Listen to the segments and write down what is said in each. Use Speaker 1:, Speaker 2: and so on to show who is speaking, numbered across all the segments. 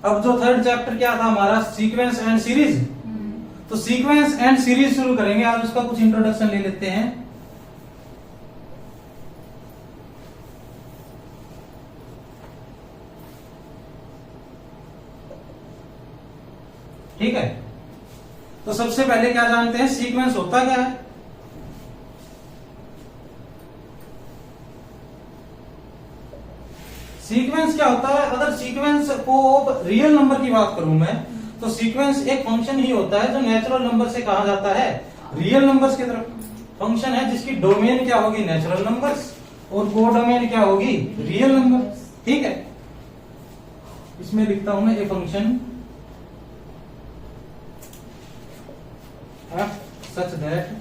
Speaker 1: अब जो third chapter क्या था हमारा, सीक्वेंस एंड सीरीज। तो सीक्वेंस एंड सीरीज शुरू करेंगे आज, उसका कुछ इंट्रोडक्शन ले लेते हैं। ठीक है, तो सबसे पहले क्या जानते हैं, सीक्वेंस होता क्या है। सीक्वेंस क्या होता है, अगर सीक्वेंस को रियल नंबर की बात करूं मैं, तो सीक्वेंस एक फंक्शन ही होता है जो नेचुरल नंबर से कहा जाता है रियल नंबर्स की तरफ। फंक्शन है जिसकी डोमेन क्या होगी, नेचुरल नंबर्स, और को डोमेन क्या होगी, रियल नंबर। ठीक है, इसमें लिखता हूं मैं a function f such that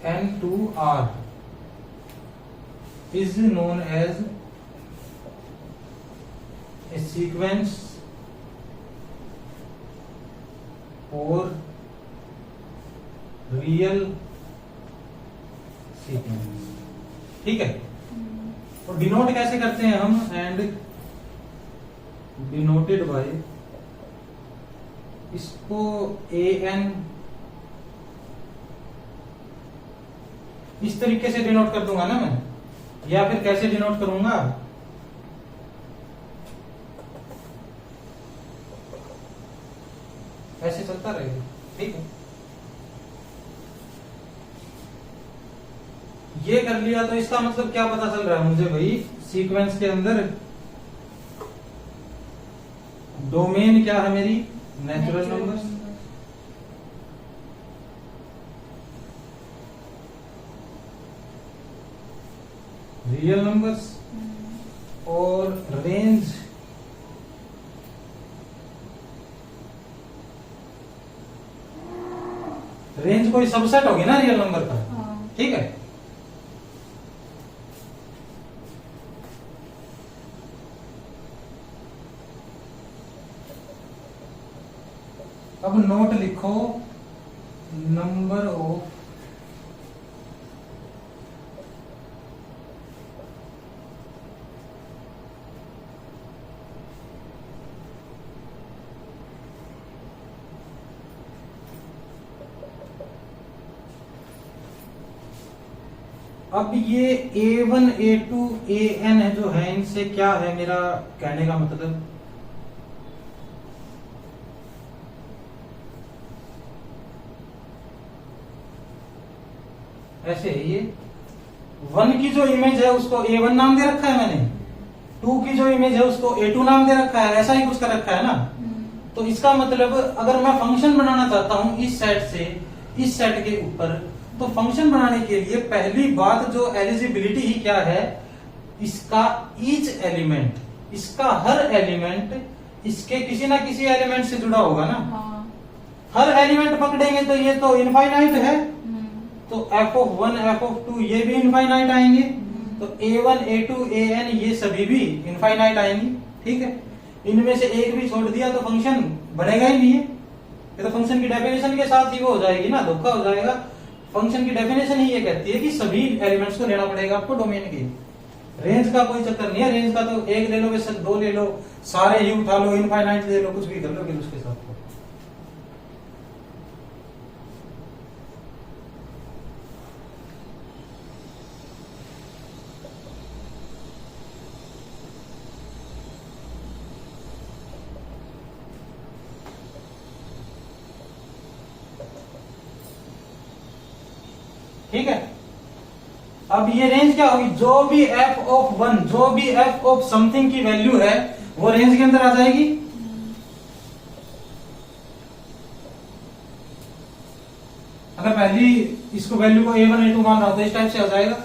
Speaker 1: n to r is known as a sequence or real sequence। ठीक है, और डिनोट कैसे करते हैं हम, एंड डिनोटेड बाय, इसको ए एन इस तरीके से डिनोट कर दूंगा ना मैं, या फिर कैसे डिनोट करूंगा, ऐसे चलता रहेगा। ठीक है, ये कर लिया तो इसका मतलब क्या पता चल रहा है मुझे भाई, सीक्वेंस के अंदर डोमेन क्या है मेरी, नेचुरल नंबर्स। रियल नंबर्स और रेंज रेंज कोई सबसेट होगी ना रियल नंबर का। ठीक है, अब नोट लिखो, नंबर ऑफ अब ये A1 A2 AN जो है, इनसे क्या है मेरा कहने का मतलब, ऐसे है ये। 1 की जो इमेज है उसको A1 नाम दे रखा है मैंने, 2 की जो इमेज है उसको A2 नाम दे रखा है, ऐसा ही कुछ कर रखा है ना। तो इसका मतलब अगर मैं फंक्शन बनाना चाहता हूं इस सेट से इस सेट के ऊपर, तो फंक्शन बनाने के लिए पहली बात जो एलिजिबिलिटी ही क्या है, इसका ईच एलिमेंट, इसका हर एलिमेंट इसके किसी ना किसी एलिमेंट से जुड़ा होगा ना। हर एलिमेंट पकड़ेंगे तो ये तो इनफाइनाइट है, तो f(1) f(2) ये भी इनफाइनाइट आएंगे, तो A1 A2 AN ये सभी भी इनफाइनाइट आएंगे। ठीक है, इनमें से एक भी छोड़ दिया तो फंक्शन बनेगा ही नहीं है, ये तो फंक्शन की डेफिनेशन के साथ ही वो हो जाएगी ना, धोखा हो जाएगा। फंक्शन की डेफिनेशन ही ये कहती है कि सभी एलिमेंट्स को लेना पड़ेगा आपको डोमेन के। रेंज का कोई चक्कर नहीं है, रेंज का तो एक ले लो, वैसे 2 ले लो, सारे ही उठा लो, इनफाइनाइट ले लो, कुछ भी कर लो फिर उसके साथ। ठीक है, अब ये रेंज क्या होगी, जो भी f(1), जो भी f ऑफ समथिंग की वैल्यू है वो रेंज के अंदर आ जाएगी। अगर पहली इसको वैल्यू को A1 A2 मान रहा हो तो इस टाइप से आ जाएगा।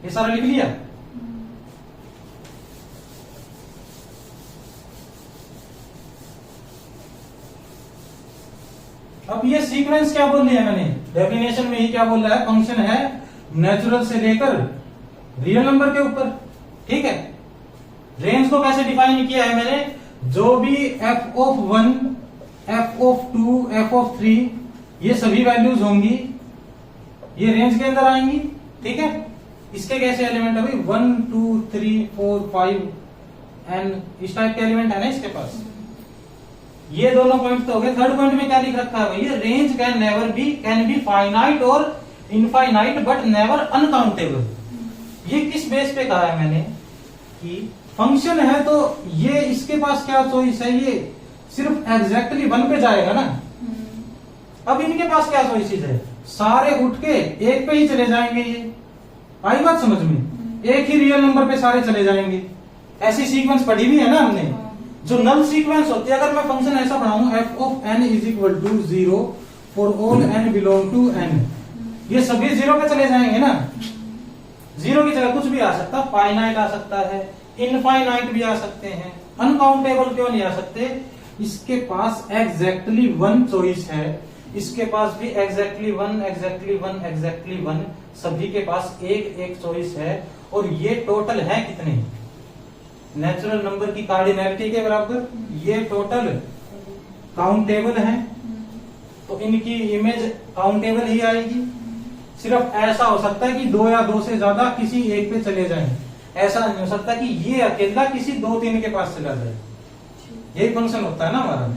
Speaker 1: ये सारा लिख लिया। अब ये सीक्वेंस क्या बोल लिया मैंने, डेफिनेशन में ही क्या बोल रहा है, फंक्शन है नेचुरल से लेकर रियल नंबर के ऊपर। ठीक है, रेंज को कैसे डिफाइन किया है मैंने, जो भी f of 1, f of 2, f of 3 ये सभी वैल्यूज होंगी ये रेंज के अंदर आएंगी। ठीक है, इसके कैसे एलिमेंट है भाई, 1 2 3 4 5 एंड इस टाइप के एलिमेंट है ना इसके पास। ये दोनों पॉइंट तो हो गए। थर्ड पॉइंट में क्या लिख रखा है भैया, रेंज कैन बी फाइनाइट और इनफाइनाइट बट नेवर अनकाउंटेबल। ये किस बेस पे कहा है मैंने कि फंक्शन है तो ये इसके पास क्या चॉइस है, ये सिर्फ एग्जैक्टली 1 पे जाएगा ना। अब इनके पास क्या चॉइसेस है, सारे उठ के एक पे ही चले जाएंगे। ये आई बात समझ में, एक ही रियल नंबर पे सारे चले जाएंगे। ऐसी सीक्वेंस पढ़ी भी है ना हमने, जो नल सीक्वेंस होती है। अगर मैं फंक्शन ऐसा बढ़ाऊं f of n is equal to 0 for all n belong to n, ये सभी 0 पे चले जाएंगे ना। 0 की जगह कुछ भी आ सकता, फाइनाइट आ सकता है, इनफाइनाइट भी आ सकते हैं, अनकाउंटेबल क्यों नहीं आ सकते। इसके पास एग्जैक्टली 1 चॉइस है, इसके पास भी एग्जैक्टली 1 एग्जैक्टली 1 एग्जैक्टली 1, सभी के पास एक एक चॉइस है। और ये टोटल है कितने, नेचुरल नंबर की कार्डिनैलिटी के बराबर। ये टोटल काउंटेबल है, तो इनकी इमेज काउंटेबल ही आएगी। सिर्फ ऐसा हो सकता है कि 2 या 2 से ज्यादा किसी एक पे चले जाएं, ऐसा नहीं हो सकता कि ये अकेला किसी 2-3 के पास चला जाए। यही फंक्शन होता है ना हमारा,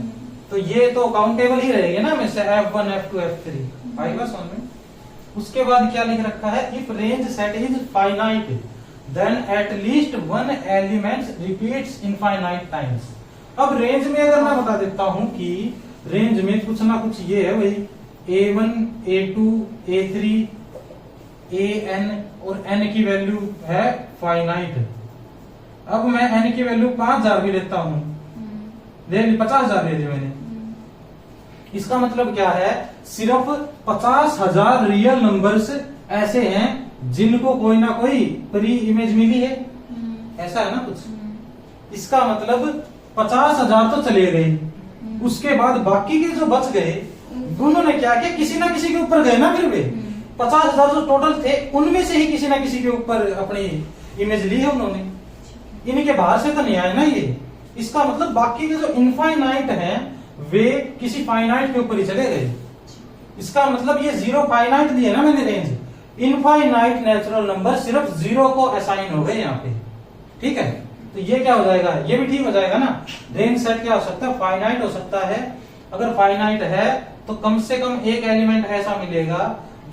Speaker 1: तो ये तो काउंटेबल ही रहेगा ना हमेशा, f1 f2 f3 आएगा समझ में। उसके बाद क्या लिख रखा है, if range set is finite then at least 1 element repeats infinite times. अब रेंज में अगर मैं बता देता हूं कि रेंज में कुछ ना कुछ ये है भाई, a1 a2 a3 an और n की वैल्यू है फाइनाइट। अब मैं n की वैल्यू 5000 भी लेता हूं, ले ली 50,000 ले ली मैंने। इसका मतलब क्या है, सिर्फ 50,000 रियल नंबर्स ऐसे हैं जिनको कोई ना कोई प्री इमेज मिली है, ऐसा है ना कुछ। इसका मतलब 50,000 तो चले गए, उसके बाद बाकी के जो बच गए उन्होंने क्या किया, किसी ना किसी के ऊपर गए ना। फिर वे 50,000 जो टोटल थे उनमें से ही किसी ना किसी के ऊपर अपनी इमेज ली है उन्होंने, इनके बाहर से तो नहीं आए ना ये। इसका मतलब बाकी के जो इनफाइनाइट हैं वे किसी फाइनाइट के ऊपर ही चले गए। इसका मतलब ये 0 फाइनाइट दिए ना मैंने रेंज, इनफाइनाइट नेचुरल नंबर सिर्फ 0 को असाइन हो गए यहाँ पे। ठीक है, तो ये क्या हो जाएगा, ये भी ठीक हो जाएगा ना। रेंज सेट क्या हो सकता है, फाइनाइट हो सकता है। अगर फाइनाइट है तो कम से कम एक एलिमेंट ऐसा मिलेगा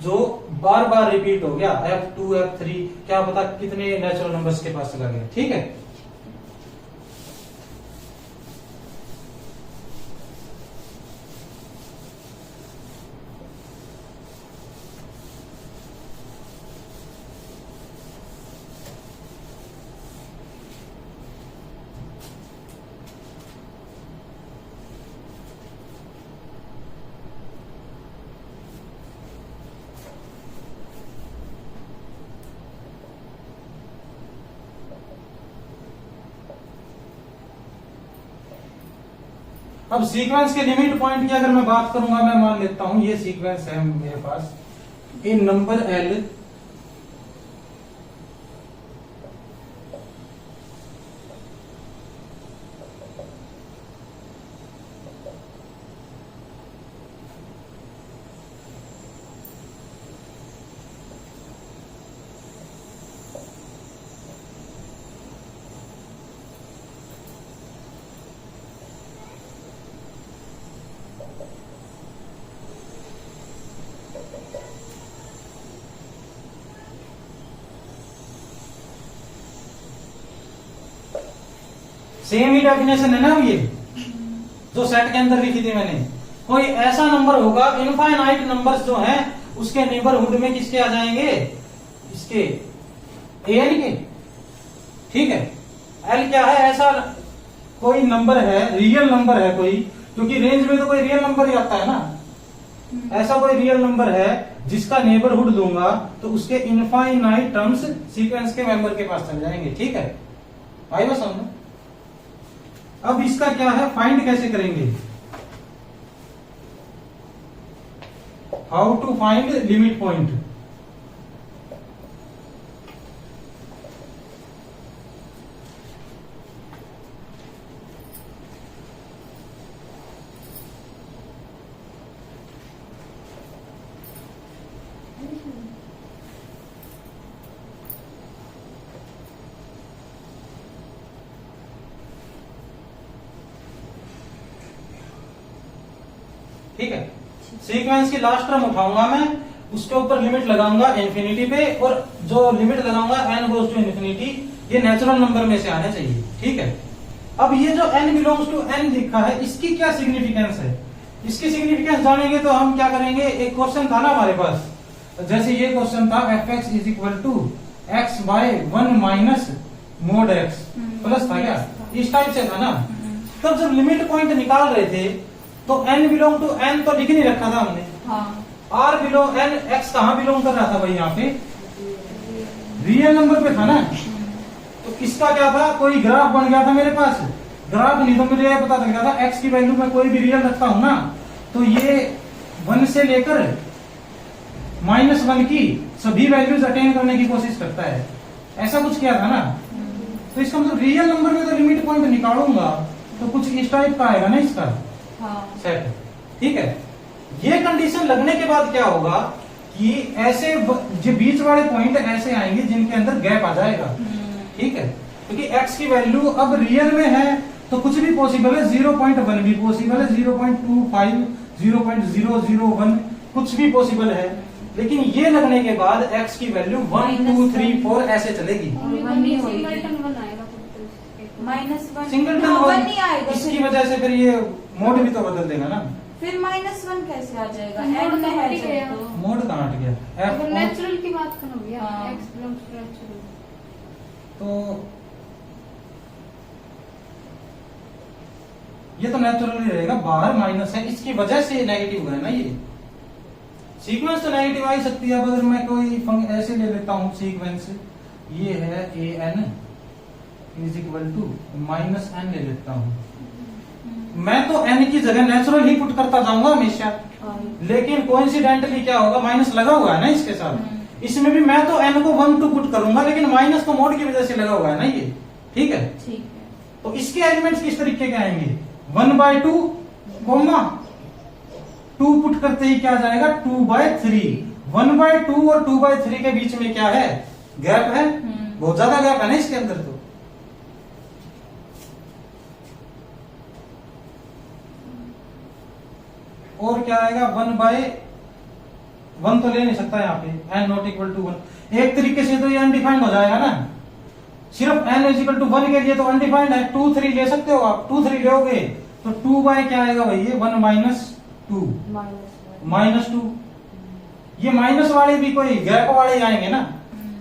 Speaker 1: जो बार बार रिपीट हो गया, f2 f3 क्या पता कितने नेचुरल नंबर्स के पास चला गया। ठीक है, अब सीक्वेंस के लिमिट पॉइंट की अगर मैं बात करूंगा, मैं मान लेता हूं ये सीक्वेंस है मेरे पास, इन नंबर L सेम ही डेफिनेशन है ना ये जो सेट के अंदर लिखी थी मैंने। कोई ऐसा नंबर होगा, इनफाइनाइट नंबर्स जो हैं उसके नेबरहुड में किसके आ जाएंगे, इसके एन के। ठीक है, एल क्या है, ऐसा कोई नंबर है, रियल नंबर है कोई, क्योंकि रेंज में तो कोई रियल नंबर ही आता है ना। ऐसा कोई रियल नंबर है जिसका नेबरहुड लूंगा तो उसके इनफाइनाइट टर्म्स सीक्वेंस के मेंबर के पास चल जाएंगे। ठीक है, आई बस समझ। अब इसका क्या है, फाइंड कैसे करेंगे, how to find limit point. ठीक है, सीक्वेंस की लास्ट टर्म उठाऊंगा मैं, उसके ऊपर लिमिट लगाऊंगा इंफिनिटी पे, और जो लिमिट लगाऊंगा n गोज टू इंफिनिटी, ये नेचुरल नंबर में से आने चाहिए। ठीक है, अब ये जो n बिलोंग्स टू n लिखा है, इसकी क्या सिग्निफिकेंस है, इसकी सिग्निफिकेंस जानेंगे तो हम क्या करेंगे, एक क्वेश्चन था ना हमारे पास, जैसे ये क्वेश्चन था fx is equal to x by 1 minus mod x plus था क्या, इस टाइप से था ना। तब जब लिमिट पॉइंट निकाल रहे थे तो n बिलोंग टू n तो लिख नहीं रखा था हमने, r बिलोंग n, x कहाँ बिलोंग कर रहा था भाई, यहाँ पे रियल नंबर पे था ना। तो इसका क्या था, कोई ग्राफ बन गया था मेरे पास, ग्राफ नहीं तो मुझे यह पता चल गया था x की वैल्यू में कोई भी रियल रखता हूं ना तो ये 1 से लेकर -1 की सभी वैल्यूज अटेन करने की कोशिश करता है, ऐसा कुछ किया था ना। तो इसका मतलब रियल नंबर में तो लिमिट पॉइंट निकालूंगा तो कुछ इस टाइप का आएगा ना इसका सेट। ठीक है, ये कंडीशन लगने के बाद क्या होगा कि ऐसे जो बीच वाले पॉइंट ऐसे आएंगे जिनके अंदर गैप आ जाएगा। ठीक है, क्योंकि x की वैल्यू अब रियल में है तो कुछ भी पॉसिबल है, 0.1 भी पॉसिबल है, 0.25, 0.001 कुछ भी पॉसिबल है, लेकिन ये लगने के बाद x की वैल्यू 1 2 3 4 ऐसे चलेगी। सिंगलटन नहीं आएगा, इसकी वजह से फिर ये मोड भी तो बदल देगा ना।
Speaker 2: फिर -1 कैसे आ जाएगा, मोड में है तो
Speaker 1: मोड कहाँ हट गया,
Speaker 3: अगर नेचुरल की बात करोगे x बिलोंग्स टू नेचुरल
Speaker 1: तो ये तो नेचुरल ही रहेगा, बाहर माइनस है इसकी वजह से नेगेटिव है ना। ये सीक्वेंस तो नेगेटिव आ ही सकती है। अब अगर मैं कोई ऐसे ले लेता हूं सीक्वेंस, ये है an is equal to -n ले लेता हूं, मैं तो n की जगह नेचुरल ही पुट करता जाऊंगा हमेशा, लेकिन कोइंसिडेंटली क्या होगा, माइनस लगा हुआ है ना इसके साथ, इसमें भी मैं तो n को 1 2 पुट करूंगा, लेकिन माइनस तो मोड की वजह से लगा हुआ है ना ये। ठीक है, तो इसके एलिमेंट्स किस तरीके के आएंगे, 1/2 कोमा 2 पुट करते ही क्या जाएगा 2/3, 1/2 और 2/3 के बीच में क्या है, गैप है, बहुत ज्यादा गैप है ना इसके अंदर। तो और क्या आएगा, 1/1 तो ले नहीं सकता यहाँ पे, n नॉट इक्वल टू 1, एक तरीके से तो ये अनडिफाइंड हो जाएगा ना, सिर्फ n इज इक्वल टू 1 के लिए तो अनडिफाइंड है। 2 3 ले सकते हो आप, 2 3 लोगे तो 2 बाय क्या आएगा भाई, ये 1 -2 -2, ये माइनस वाले भी कोई गैप वाले आएंगे ना,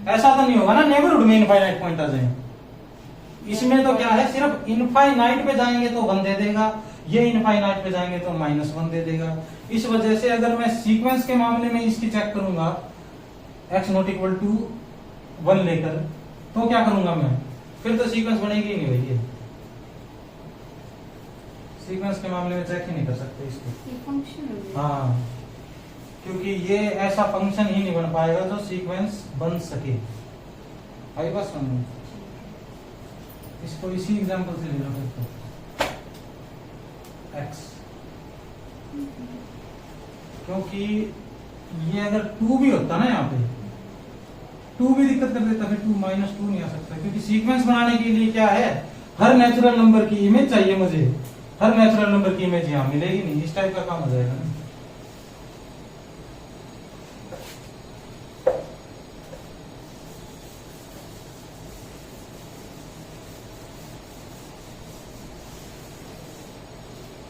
Speaker 1: ऐसा तो नहीं होगा ना नेबरहुड में इनफाइनाइट पॉइंट आ जाए। इसमें तो क्या है, सिर्फ इनफाइनाइट पे जाएंगे तो 1 दे देगा, ये इनफाइनाइट पे जाएंगे तो -1 दे देगा। इस वजह से अगर मैं सीक्वेंस के मामले में इसकी चेक करूंगा x नॉट इक्वल टू 1 लेकर, तो क्या करूंगा मैं, फिर तो सीक्वेंस बनेगी ही नहीं भैया, सीक्वेंस के मामले में चेक ही नहीं कर सकते इसको। हाँ, क्योंकि ये ऐसा फंक्शन ही नहीं बन पाएगा जो सीक्वेंस बन सके। आई बात समझ, इसको इसी एग्जांपल से ले लो फिर तो x, क्योंकि ये अगर 2 भी होता ना, यहाँ पे 2 भी दिक्कत कर देता, फिर 2 -2 नहीं आ सकता, क्योंकि सीक्वेंस बनाने के लिए क्या है, हर नेचुरल नंबर की इमेज चाहिए मुझे, हर नेचुरल नंबर की इमेज यहाँ मिलेगी नहीं, इस टाइप का काम हो जाएगा ना।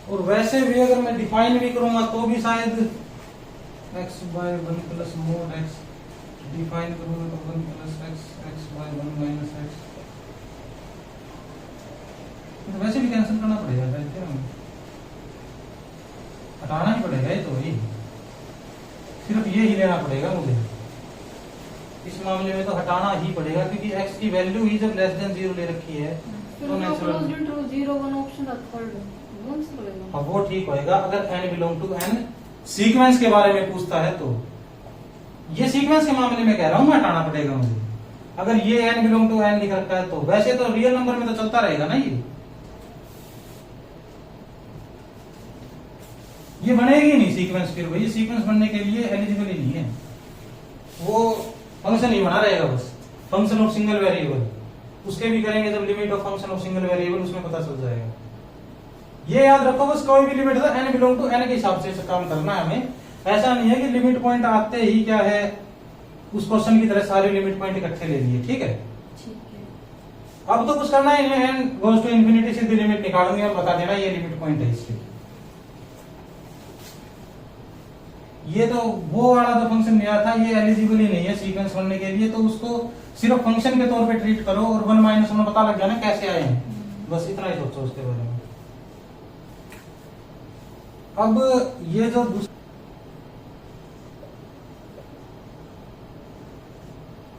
Speaker 1: और वैसे भी अगर मैं डिफाइन भी करूंगा तो भी शायद x/1 plus mode x, define करूंगा तो 1 प्लस x/1 माइनस x, तो वैसे भी कैंसिल करना पड़ेगा, क्या हटाना ही पड़ेगा ये तो, वही सिर्फ ये ही लेना पड़ेगा मुझे। इस मामले में तो हटाना ही पड़ेगा क्योंकि x की वैल्यू ही जब लेस देन 0 ले रखी है तो natural
Speaker 3: 0 1 option the third one लगेगा।
Speaker 1: अब वो ठीक होएगा अगर n belong to n sequence के बारे में पूछता है तो। ये सीक्वेंस के मामले में कह रहा हूं मैं, हटाना पड़ेगा मुझे। अगर ये n बिलोंग टू n लिख रखा है तो वैसे तो रियल नंबर में तो चलता रहेगा ना ये बनेगी नहीं सीक्वेंस। फिर भाई सीक्वेंस बनने के लिए एलिजिबल ही नहीं है, वो फंक्शन ही बना रहेगा बस, फंक्शन ऑफ सिंगल वेरिएबल। उसके भी करेंगे जब limit of function of single variable, उसमें पता चल जाएगा। ये याद रखो बस, कोई भी लिमिट है n बिलोंग टू n के हिसाब से काम करना है हमें। ऐसा नहीं है कि लिमिट पॉइंट आते ही क्या है उस क्वेश्चन की तरह सारे लिमिट पॉइंट इकट्ठे ले लिए, ठीक है। अब तो कुछ करना ही नहीं, n गोज टू इंफिनिटी सीधी लिमिट निकालूंगी और बता देना ये लिमिट पॉइंट है इसके। ये तो वो वाला जो फंक्शन नया था ये एलिजिबल ही नहीं है सीक्वेंस बनने के लिए, तो उसको सिर्फ फंक्शन के तौर पे ट्रीट करो और 1 माइनस 1 पता लग गया ना कैसे आए हैं, बस इतना ही सोचो उसके बारे में। अब ये जो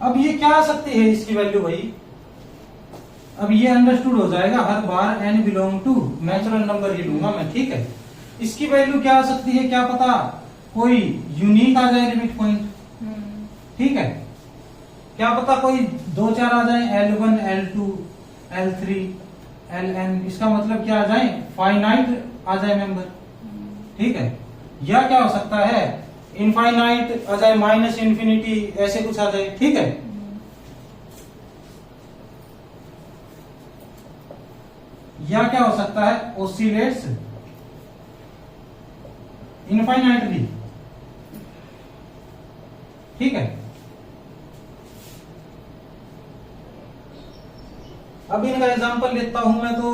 Speaker 1: अब ये क्या आ सकती है इसकी वैल्यू भाई, अब ये अंडरस्टूड हो जाएगा हर बार n belong to natural number ही लूंगा मैं, ठीक है। इसकी वैल्यू क्या आ सकती है, क्या पता कोई यूनिक आ जाए लिमिट पॉइंट, ठीक है। क्या पता कोई 2-4 आ जाए, L1 L2 L3 Ln, इसका मतलब क्या आ जाए फाइनाइट आ जाए मेंबर, ठीक है। या क्या हो सकता है इनफाइनाइट आ जाए, माइनस इंफिनिटी ऐसे कुछ आ जाए, ठीक है। या क्या हो सकता है ओसिलेट्स इनफाइनाइटली, ठीक है। अब इनका एग्जांपल लेता हूं मैं, तो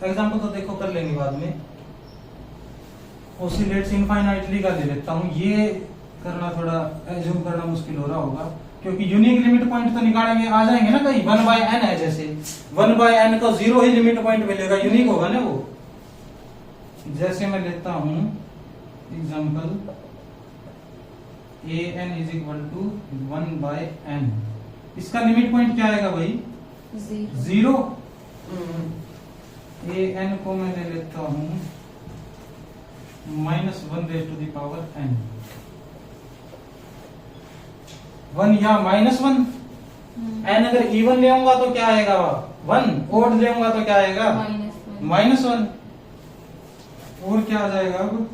Speaker 1: एग्जांपल तो देखो कर लेंगे बाद में। ओसिलेट्स इनफाइनाइटली का ले लेता हूं, ये करना थोड़ा एज्यूम करना मुश्किल हो रहा होगा क्योंकि यूनिक लिमिट पॉइंट तो निकालेंगे आ जाएंगे ना कहीं, 1/n है जैसे 1/n को 0 ही लिमिट पॉइंट मिलेगा, यूनिक होगा ना वो। जैसे मैं लेता हूं example an is equal to 1/n, इसका लिमिट पॉइंट क्या आएगा भाई 0। an को मैं ले लेता हूं -1⁻n, 1 या -1। n अगर इवन ले आऊंगा तो क्या आएगा 1, ओड ले आऊंगा तो क्या आएगा -1। और क्या आ जाएगा अब,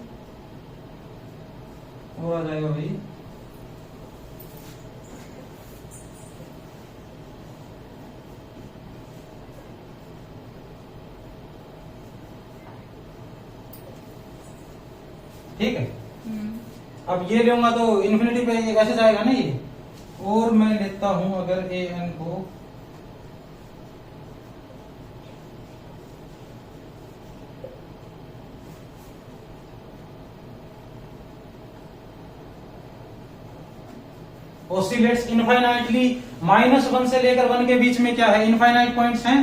Speaker 1: और आ जाएगा भाई ठीक है। अब ये लूंगा तो इन्फिनिटी पे ऐसे जाएगा ना ये। और मैं लेता हूं अगर an को ओसिलेट्स इनफाइनाइटली -1 से लेकर 1 के बीच में क्या है, इनफाइनाइट पॉइंट्स हैं।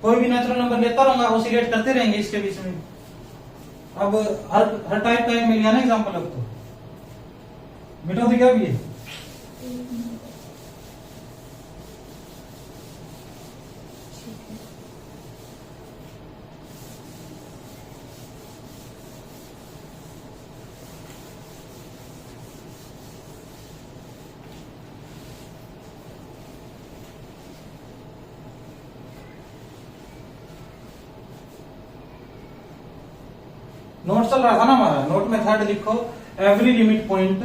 Speaker 1: कोई भी नेचुरल नंबर लेता रहूंगा, ओसिलेट करते रहेंगे इसके बीच में। अब हर टाइप का एक मिल गया ना एग्जांपल। अब तो मिटा तो क्या भी है, नोट चल रहा था ना हमारा, नोट में थर्ड लिखो every limit point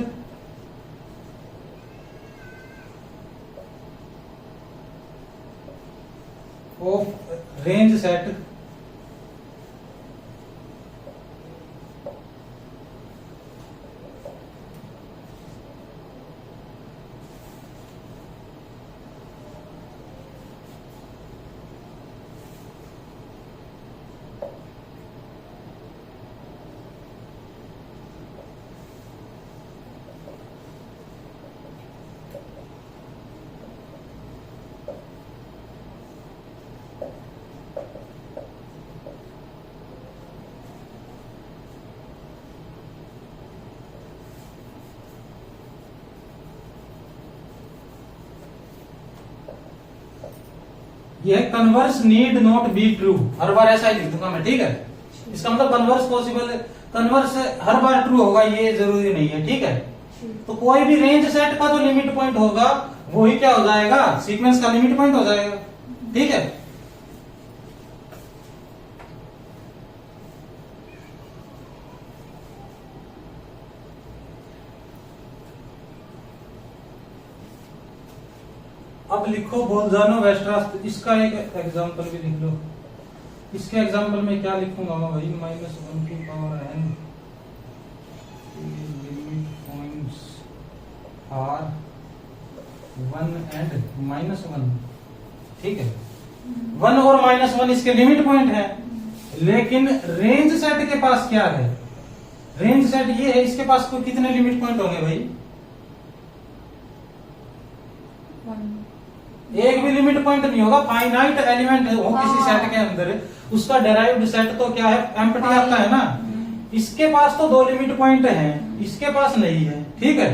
Speaker 1: of range set ये converse need not be true, हर बार ऐसा ही लिख दूंगा मैं, ठीक है। इसका मतलब कन्वर्स पॉसिबल, कन्वर्स हर बार ट्रू होगा ये जरूरी नहीं है, ठीक है। तो कोई भी रेंज सेट का जो लिमिट पॉइंट होगा वही क्या हो जाएगा, सीक्वेंस का लिमिट पॉइंट हो जाएगा, ठीक है। अब लिखो बोल्जानो वेस्ट्रास, इसका एक एग्जांपल भी लिख लो। इसके एग्जांपल में क्या लिखूंगा मैं भाई, -1 की power n limit points are 1 and -1, ठीक है। 1 और -1 इसके लिमिट पॉइंट है, लेकिन रेंज सेट के पास क्या है, रेंज सेट ये है, इसके पास कोई कितने लिमिट पॉइंट होंगे भाई, एक भी लिमिट पॉइंट नहीं होगा। फाइनाइट एलिमेंट हो किसी सेट के अंदर, उसका डेराइव्ड सेट तो क्या है, एम्प्टी आता है ना। इसके पास तो 2 लिमिट पॉइंट हैं, इसके पास नहीं है, ठीक है।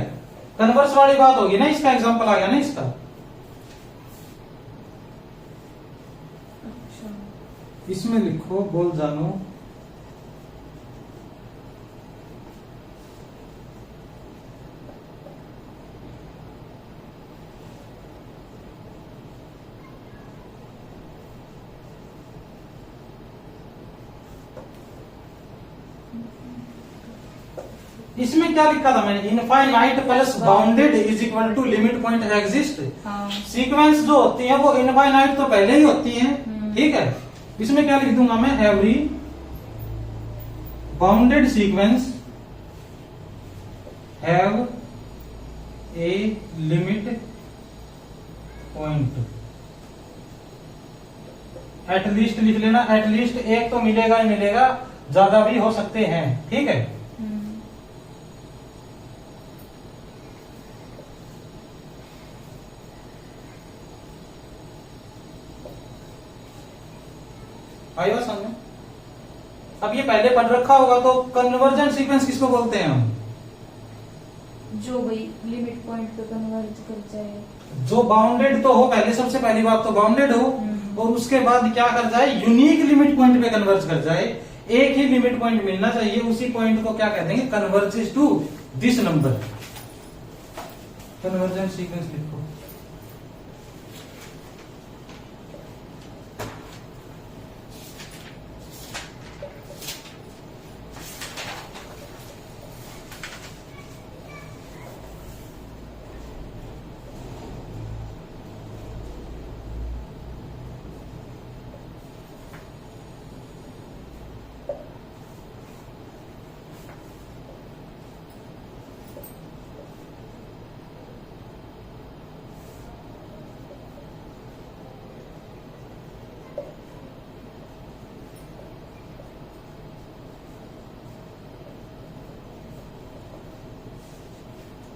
Speaker 1: कन्वर्स वाली बात होगी ना, इसका एग्जांपल आ गया ना इसका।
Speaker 2: अच्छा।
Speaker 1: इसमें लिखो बोल्जानो इसमें क्या लिखा था मैंने, infinite plus bounded is equal to limit point exist. Sequence जो होती है वो इनफाइनाइट तो पहले ही होती है, ठीक है। इसमें क्या लिख दूंगा मैं, every bounded sequence have a limit point. At least लिख लेना, एटलीस्ट एक तो मिलेगा ही मिलेगा, ज्यादा भी हो सकते हैं, ठीक है। आई बात समझ में? अब ये पहले पढ़ रखा होगा, तो कन्वर्जेंट सीक्वेंस किसको बोलते हैं हम,
Speaker 2: जो भाई लिमिट पॉइंट पे कन्वर्ज कर जाए,
Speaker 1: जो बाउंडेड तो हो, पहले सबसे पहली बात तो बाउंडेड हो, और उसके बाद क्या कर जाए, यूनिक लिमिट पॉइंट पे कन्वर्ज कर जाए। एक ही लिमिट पॉइंट मिलना चाहिए, उसी पॉइंट को क्या कहते हैं, converges to this number. Convergent sequence लिखो।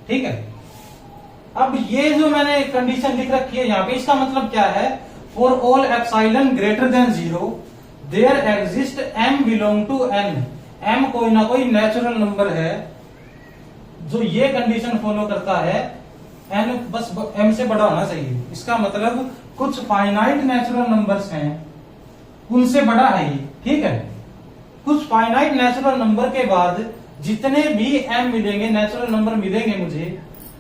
Speaker 1: ठीक है। अब ये जो मैंने कंडीशन लिख रखी है यहाँ पे, इसका मतलब क्या है, for all epsilon greater than 0 there exist m belong to n। m कोई ना कोई नेचुरल नंबर है जो ये कंडीशन फॉलो करता है, n बस m से बड़ा होना चाहिए। इसका मतलब कुछ फाइनाइट नेचुरल नंबर्स हैं, उनसे बड़ा है ये, ठीक है। कुछ फाइनाइट नेचुरल नंबर के बाद जितने भी m मिलेंगे, नेचुरल नंबर मिलेंगे मुझे,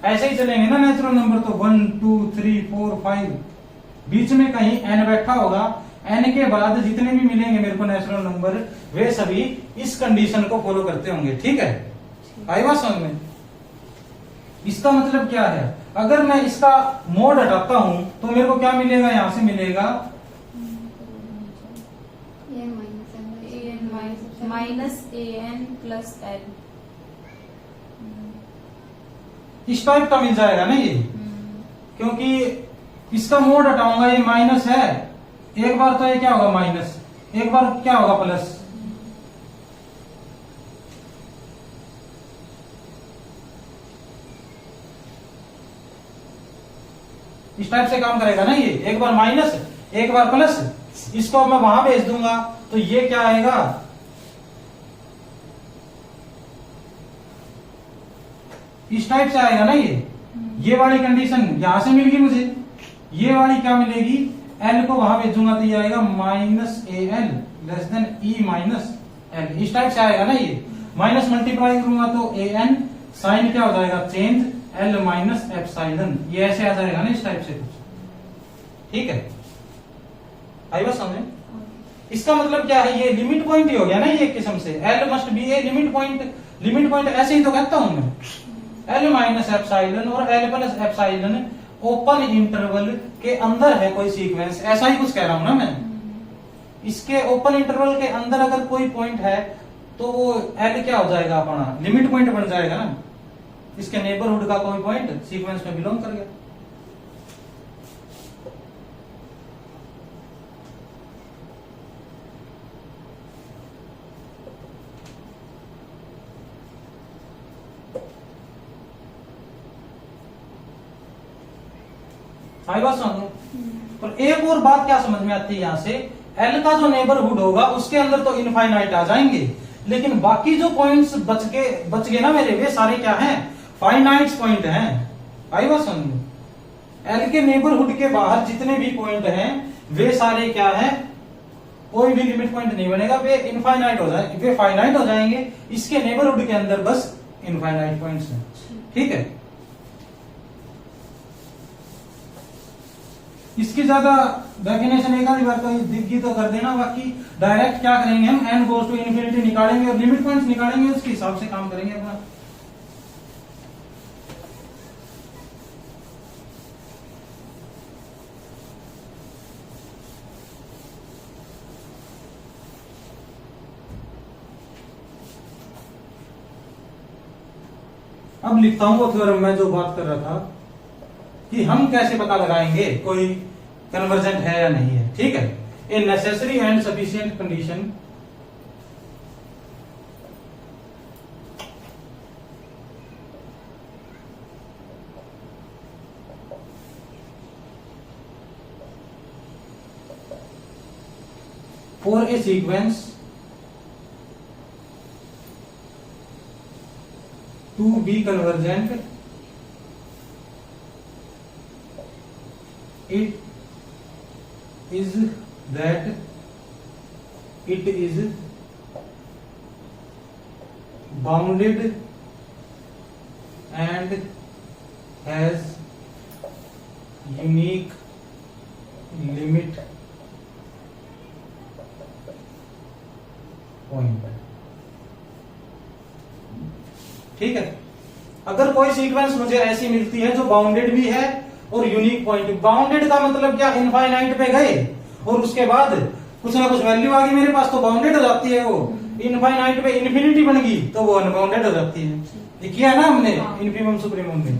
Speaker 1: ऐसे ही चलेंगे ना नेचुरल नंबर, तो 1 2 3 4 5, बीच में कहीं n बैठा होगा, n के बाद जितने भी मिलेंगे मेरे को नेचुरल नंबर, वे सभी इस कंडीशन को फॉलो करते होंगे, ठीक है। आई बात समझ में? इसका मतलब क्या है, अगर मैं इसका मोड हटाता हूं तो मेरे को क्या मिलेगा, यहां से मिलेगा
Speaker 2: -an प्लस l।
Speaker 1: इस टाइप का मिल जाएगा ना ये, क्योंकि इसका मोड हटाऊंगा, ये माइनस है, एक बार तो ये क्या होगा माइनस, एक बार क्या होगा प्लस। इस टाइप से काम करेगा ना ये, एक बार माइनस एक बार प्लस। इसको मैं वहां भेज दूंगा तो ये क्या आएगा, इस टाइप से आएगा ना ये वाली कंडीशन यहां से मिल गई मुझे, ये वाली क्या मिलेगी एल को वहां भेजूंगा तो ये आएगा minus A L less than E minus L, इस टाइप से आएगा ना ये। माइनस मल्टीप्लाई करूंगा तो ए एन, साइन क्या हो जाएगा चेंज, एल माइनस एप्सिलॉन, ये ऐसे आ जाएगा ना इस टाइप से कुछ। ठीक है, आई बात समझे? इसका मतलब क्या है, ये लिमिट पॉइंट ही हो गया ना ये एक किस्म से, L must be a limit point. Limit point ऐसे ही तो कहता हूं मैं, एल माइनस एप्सिलॉन और L plus epsilon open interval के अंदर है कोई सीक्वेंस, ऐसा ही कुछ कह रहा हूं ना मैं। इसके ओपन इंटरवल के अंदर अगर कोई पॉइंट है तो वो एल क्या हो जाएगा, अपना लिमिट पॉइंट बन जाएगा ना। इसके नेबरहुड का कोई पॉइंट सीक्वेंस में बिलोंग कर गया। आई बात समझो? और एक और बात क्या समझ में आती है यहां से, एल का जो नेबरहुड होगा उसके अंदर तो इनफाइनाइट आ जाएंगे, लेकिन बाकी जो पॉइंट्स बच गए ना मेरे, वे सारे क्या हैं, फाइनाइट पॉइंट हैं। आई बात समझो? एल के नेबरहुड के बाहर जितने भी पॉइंट हैं वे सारे क्या हैं, कोई भी लिमिट पॉइंट नहीं बनेगा, वे इनफाइनाइट हो जाएंगे, वे फाइनाइट हो जाएंगे। इसके नेबरहुड के अंदर बस इनफाइनाइट पॉइंट्स हैं। ठीक है, इसकी ज्यादा डेफिनेशन एक आधी बार तो दिग्गी तो कर देना, बाकी डायरेक्ट क्या करेंगे हम, एन गोज टू इन्फिनिटी निकालेंगे और लिमिट पॉइंट्स निकालेंगे, उसके हिसाब से काम करेंगे अपना। अब लिखता हूं वो थ्योरम में जो बात कर रहा था कि हम कैसे पता लगाएंगे कोई कन्वर्जेंट है या नहीं है। ठीक है, a necessary and sufficient condition for a sequence to be convergent, it is that it is bounded and has unique limit point। ठीक है, अगर कोई सीक्वेंस मुझे ऐसी मिलती है जो बाउंडेड भी है और यूनिक पॉइंट, बाउंडेड का मतलब क्या, इनफाइनाइट पे गए और उसके बाद कुछ ना कुछ वैल्यू आ गई मेरे पास तो बाउंडेड हो जाती है वो, इनफाइनाइट पे इन्फिनिटी बन गई तो वो अनबाउंडेड हो जाती है। ये किया ना हमने इन्फिमम सुप्रीमम में।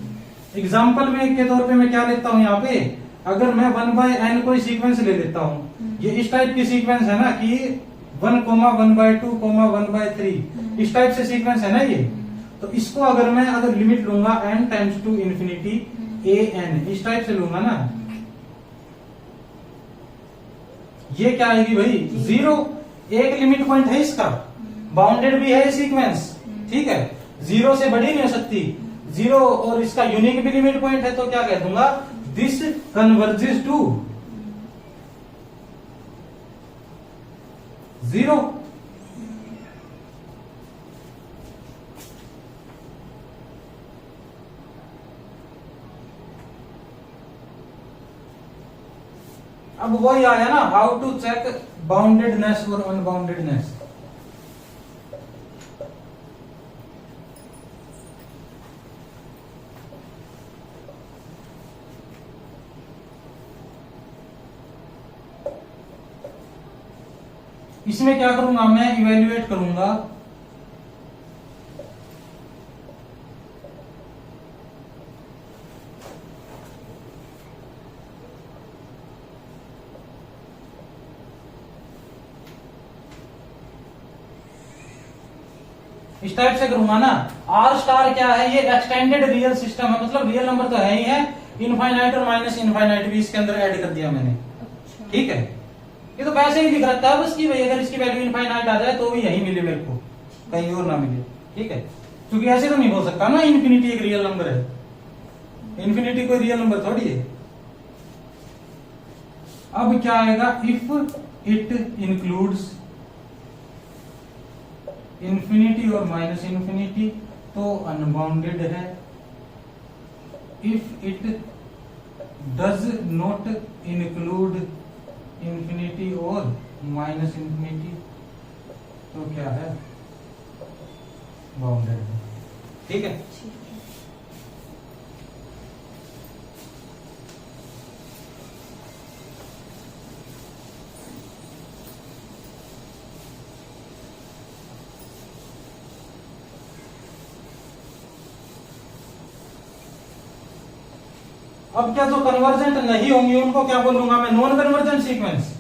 Speaker 1: एग्जांपल में के तौर पे मैं क्या लेता हूँ यहाँ पे, अगर मैं 1/n कोई सीक्वेंस ले लेता हूँ, ये इस टाइप की सीक्वेंस है ना कि 1,1/2, 1/3, इस टाइप से सीक्वेंस है ना ये, तो इसको अगर मैं लिमिट लूंगा n times to infinity an, इस टाइप से लूंगा ना, ये क्या आएगी भाई, 0। एक लिमिट पॉइंट है इसका, बाउंडेड भी है सीक्वेंस, ठीक है, 0 से बड़ी नहीं हो सकती, 0 और इसका यूनिक भी लिमिट पॉइंट है, तो क्या कह दूंगा, दिस कन्वर्जेस टू 0। अब वही आया ना, हाउ टू चेक बाउंडेडनेस और अनबाउंडेडनेस। इसमें क्या करूंगा मैं, इवेल्युएट करूंगा इस टाइप से करूंगा ना। आर स्टार क्या है, ये एक्सटेंडेड रियल सिस्टम है, मतलब रियल नंबर तो है ही है, इनफाइनाइट और माइनस इनफाइनाइट भी इसके अंदर ऐड कर दिया मैंने।
Speaker 2: अच्छा।
Speaker 1: ठीक है, ये तो वैसे ही दिख रहा है बस कि भाई अगर इसकी वैल्यू इनफाइनाइट आ जाए तो भी यही मिले मेरे को, कहीं और ना मिले। ठीक है, क्योंकि ऐसे तो नहीं हो सकता ना, इन्फिनिटी एक रियल नंबर है, इन्फिनिटी कोई रियल नंबर थोड़ी है। अब क्या आएगा, इफ इट इंक्लूड्स इंफिनिटी और माइनस इंफिनिटी तो अनबाउंडेड है। If it does not include infinity और माइनस इंफिनिटी तो क्या है, बाउंडेड है। ठीक है,
Speaker 2: ठीक है।
Speaker 1: अब क्या जो कन्वर्जेंट नहीं होंगी उनको क्या बोलूंगा मैं, non convergent sequence.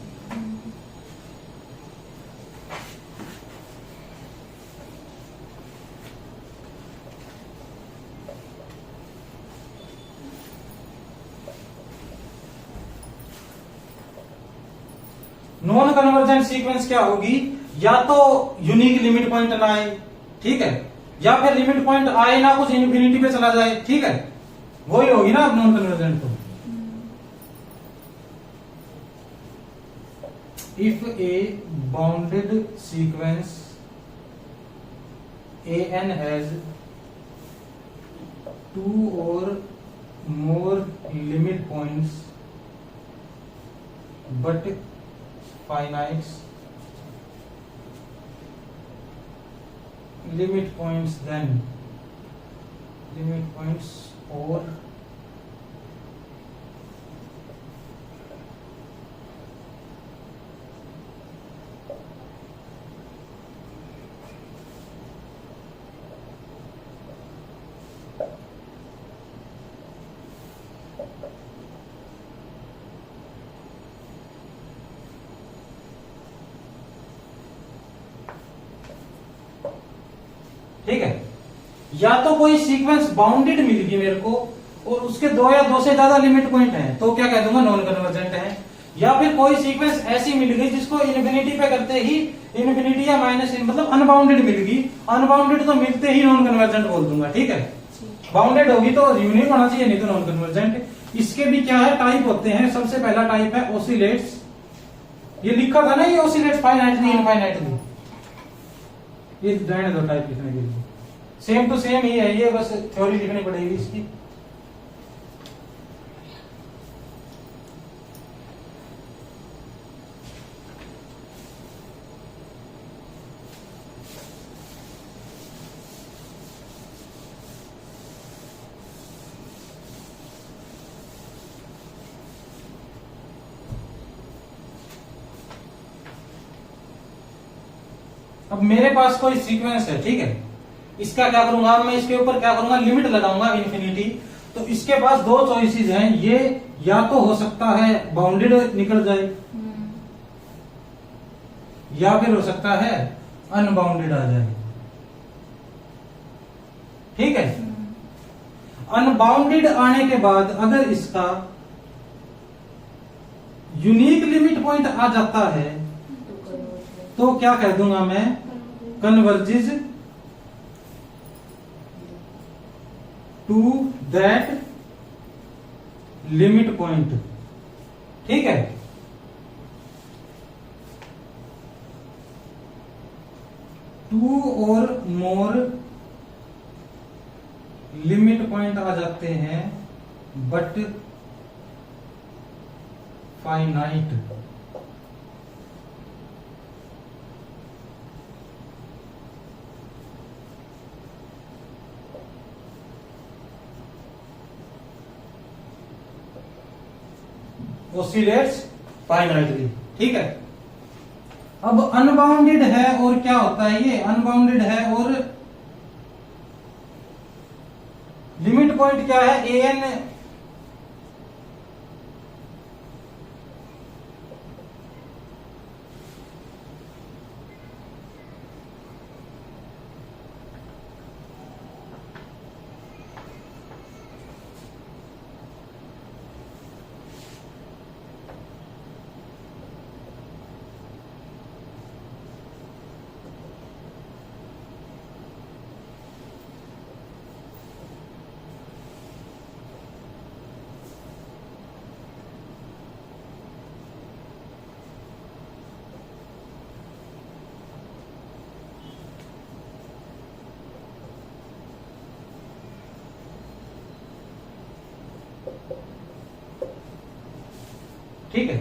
Speaker 1: Non convergent sequence क्या होगी, या तो यूनिक लिमिट पॉइंट ना आए, ठीक है, या फिर लिमिट पॉइंट आए ना, कुछ इन्फिनिटी पे चला जाए, ठीक है, वही होगी ना अब नॉन कन्वर्जेंट तो। If a bounded sequence an has two or more limit points but finite limit points, then limit points or ठीक है, या तो कोई सीक्वेंस बाउंडेड मिल गई मेरे को और उसके दो या दो से ज्यादा लिमिट पॉइंट हैं तो क्या कह दूंगा, नॉन कन्वर्जेंट है। या फिर कोई सीक्वेंस ऐसी मिल गई जिसको इन्फिनिटी पे करते ही इन्फिनिटी या माइनस मतलब अनबाउंडेड मिल गई, अनबाउंडेड तो मिलते ही नॉन कन्वर्जेंट बोल दूंगा। ठीक है, बाउंडेड होगी तो यूनिक होना चाहिए, नहीं तो नॉन कन्वर्जेंट। इसके भी क्या है, टाइप होते हैं। सबसे पहला टाइप है ओसिलेट्स, ये लिखा था ना, ये ओसिलेट्स फाइनाइटली इनफाइनाइटली, ये रहने दो टाइप लिखने के लिए, सेम टू सेम ही है ये, बस थ्योरी लिखनी पड़ेगी इसकी। अब मेरे पास कोई सीक्वेंस है, ठीक है, इसका क्या करूंगा मैं, इसके ऊपर क्या करूंगा, लिमिट लगाऊंगा इन्फिनिटी। तो इसके पास दो चॉइसेस हैं, ये या तो हो सकता है बाउंडेड निकल जाए या फिर हो सकता है अनबाउंडेड आ जाए। ठीक है, अनबाउंडेड आने के बाद अगर इसका यूनिक लिमिट पॉइंट आ जाता है तो क्या कह दूंगा मैं, converges to that limit point. ठीक है, टू और मोर लिमिट पॉइंट आ जाते हैं बट फाइनाइट। ओसिलेट्स फाइनाइटली। ठीक है, अब अनबाउंडेड है और क्या होता है, ये अनबाउंडेड है और लिमिट पॉइंट क्या है, एन ठीक है,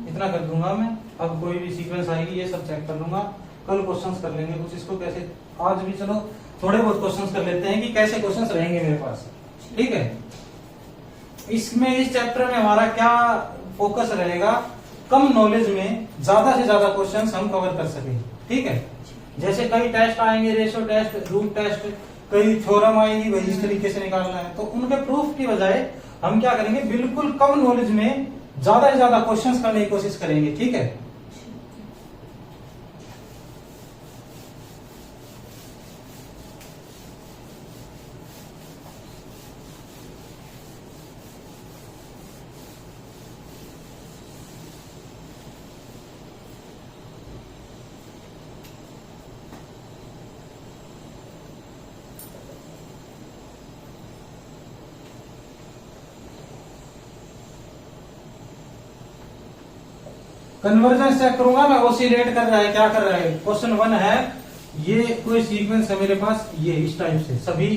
Speaker 1: इतना कर दूंगा मैं। अब कोई भी सीक्वेंस आएगी ये सब चेक कर लूंगा, कल क्वेश्चंस कर लेंगे कुछ इसको कैसे। आज भी चलो थोड़े बहुत क्वेश्चंस कर लेते हैं कि कैसे क्वेश्चंस रहेंगे मेरे पास, ठीक है। इसमें इस चैप्टर में हमारा क्या फोकस रहेगा, कम नॉलेज में ज्यादा से ज्यादा क्वेश्चंस हम कवर कर सके, ठीक है। जैसे कई टेस्ट आएंगे, रेशो टेस्ट, रूट टेस्ट, कई थ्योरम आएगी, वही इस तरीके से निकालना है, तो उनके प्रूफ की बजाय हम क्या करेंगे, बिल्कुल कम नॉलेज में ज्यादा से ज्यादा क्वेश्चंस करने की कोशिश करेंगे, ठीक है। कन्वर्जेंस चेक करूंगा मैं, ओसिलेट कर रहा है, क्या कर रहा है। क्वेश्चन 1 है, ये कोई सीक्वेंस है मेरे पास, ये इस टाइप से सभी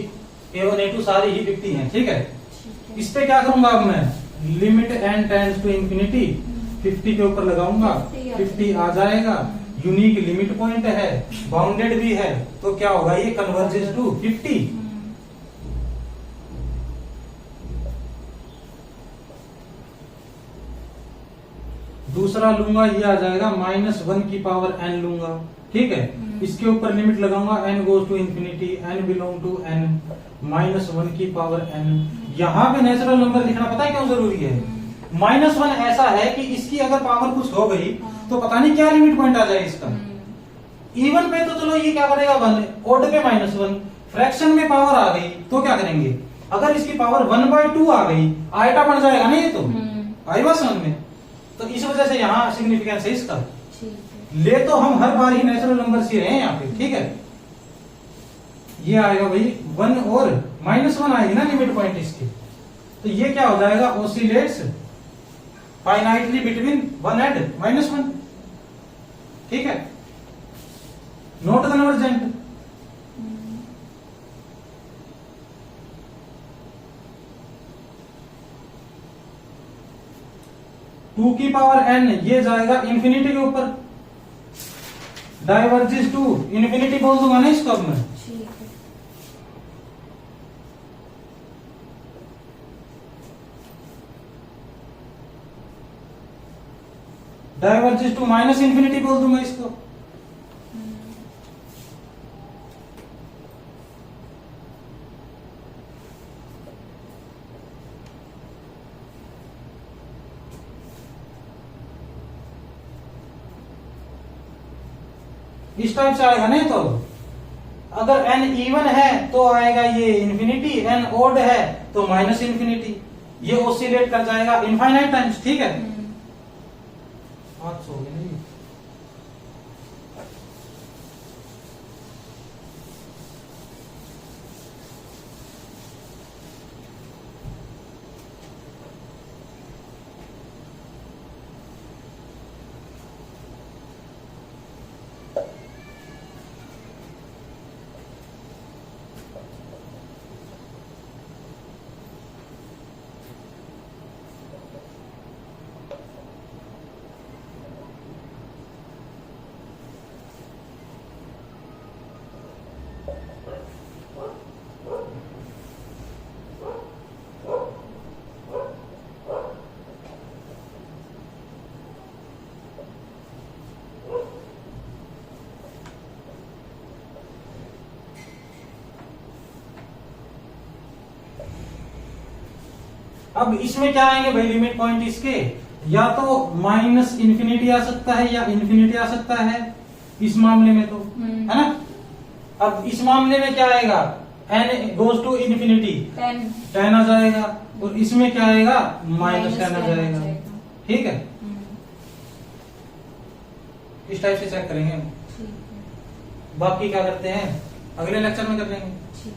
Speaker 1: A1 A2 सारी ही 50 हैं, ठीक है। इस पे क्या करूंगा अब मैं, limit n tends to infinity 50 के ऊपर लगाऊंगा, 50 आ जाएगा। यूनिक लिमिट पॉइंट है, बाउंडेड भी है, तो क्या होगा, ये कन्वर्जेस टू 50। दूसरा लूंगा, ये आ जाएगा -1 की पावर n लूंगा, ठीक है। इसके ऊपर लिमिट लगाऊंगा, n goes to infinity, n belong to n, -1 की पावर n। यहाँ पे नेचुरल नंबर लिखना पता है क्यों जरूरी है, -1 ऐसा है कि इसकी अगर पावर कुछ हो गई तो पता नहीं क्या लिमिट पॉइंट आ जाए इसका। इवन पे तो चलो ये क्या करेगा 1, ओड पे -1, फ्रैक्शन में पावर आ गई तो क्या करेंगे, अगर इसकी पावर 1/2 आ गई, आयटा बन जाएगा ना ये, तो आएगा समझ में। तो इस वजह से यहाँ सिग्निफिकेंस है इसका। ले तो हम हर बार ही नेचुरल नंबर से रहे हैं यहाँ पे, ठीक है। ये आएगा भाई 1 और -1 आएगी ना लिमिट पॉइंट इसकी, तो ये क्या हो जाएगा, ओसिलेट्स फाइनाइटली बिटवीन 1 एंड -1, ठीक है, नॉट कन्वर्जेंट। टू की पावर n ये जाएगा इंफिनिटी के ऊपर, डाइवर्जेस टू इंफिनिटी बोल दूंगा ना इसको अब मैं। डाइवर्जेस टू -इंफिनिटी बोल दूंगा इसको। इस टाइप से आएगा नहीं, तो अगर n इवन है तो आएगा ये इंफिनिटी, n ओड है तो -इंफिनिटी, ये ओसिलेट कर जाएगा इनफाइनाइट टाइम्स, ठीक है। हो गया नहीं। अब इसमें क्या आएंगे भाई लिमिट पॉइंट इसके, या तो -इंफिनिटी आ सकता है या इंफिनिटी आ सकता है इस मामले में, तो है ना। अब इस मामले में क्या आएगा, n गोज टू इंफिनिटी 10 आ जाएगा, और इसमें क्या आएगा -10 आ जाएगा, ठीक है। इस टाइप से चेक करेंगे। बाकी क्या करते हैं अगले लेक्चर में कर लेंगे।